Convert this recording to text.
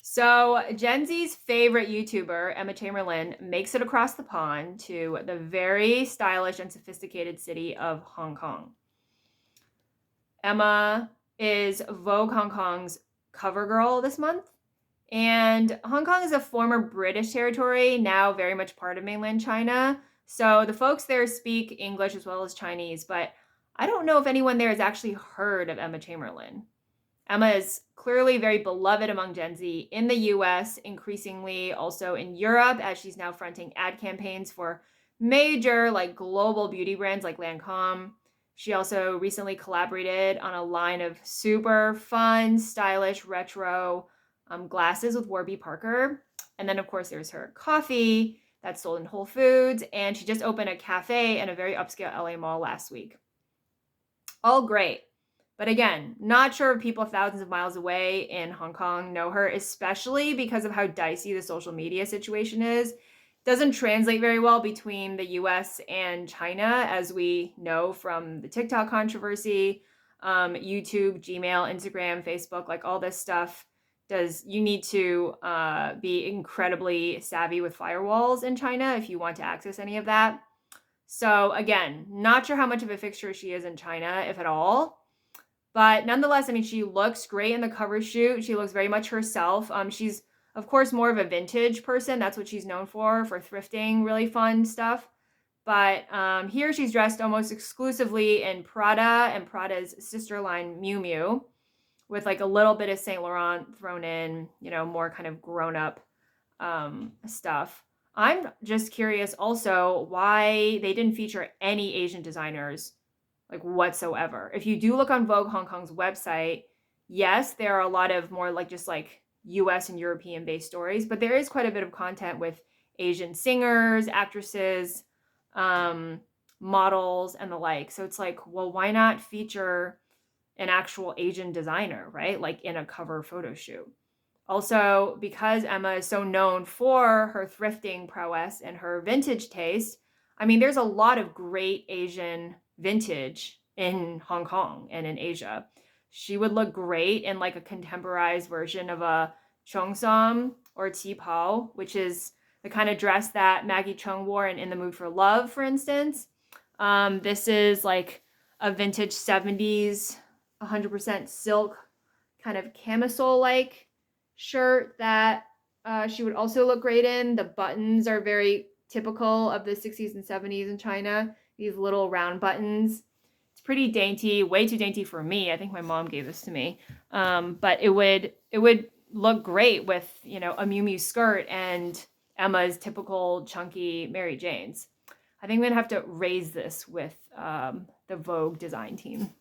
So, Gen Z's favorite YouTuber, Emma Chamberlain, makes it across the pond to the very stylish and sophisticated city of Hong Kong. Emma is Vogue Hong Kong's cover girl this month. And Hong Kong is a former British territory, now very much part of mainland China. So the folks there speak English as well as Chinese, but I don't know if anyone there has actually heard of Emma Chamberlain. Emma is clearly very beloved among Gen Z in the US, increasingly also in Europe, as she's now fronting ad campaigns for major global beauty brands like Lancome. She also recently collaborated on a line of super fun, stylish, retro glasses with Warby Parker. And then, of course, there's her coffee that's sold in Whole Foods. And she just opened a cafe in a very upscale LA mall last week. All great. But again, not sure if people thousands of miles away in Hong Kong know her, especially because of how dicey the social media situation is. Doesn't translate very well between the US and China, as we know from the TikTok controversy, YouTube, Gmail, Instagram, Facebook, like all this stuff. You need to be incredibly savvy with firewalls in China if you want to access any of that. So again, not sure how much of a fixture she is in China, if at all. But nonetheless, I mean, she looks great in the cover shoot. She looks very much herself. She's, of course, more of a vintage person. That's what she's known for thrifting really fun stuff. But here she's dressed almost exclusively in Prada and Prada's sister line, Miu Miu, with like a little bit of Saint Laurent thrown in, more kind of grown up stuff. I'm just curious also why they didn't feature any Asian designers whatsoever. If you do look on Vogue Hong Kong's website, yes, there are a lot of more just US and European based stories, but there is quite a bit of content with Asian singers, actresses, models, and the like. So it's like, well, why not feature an actual Asian designer, right? Like in a cover photo shoot. Also, because Emma is so known for her thrifting prowess and her vintage taste, I mean, there's a lot of great Asian vintage in Hong Kong and in Asia. She would look great in like a contemporized version of a cheongsam or qipao, which is the kind of dress that Maggie Cheung wore in the Mood for Love, for instance. This is like a vintage 70s, 100% silk kind of camisole-like shirt that she would also look great in. The buttons are very typical of the 60s and 70s in China. These little round buttons. It's pretty dainty, way too dainty for me. I think my mom gave this to me. But it would look great with, a Miu Miu skirt and Emma's typical chunky Mary Janes. I think I'm going to have to raise this with the Vogue design team.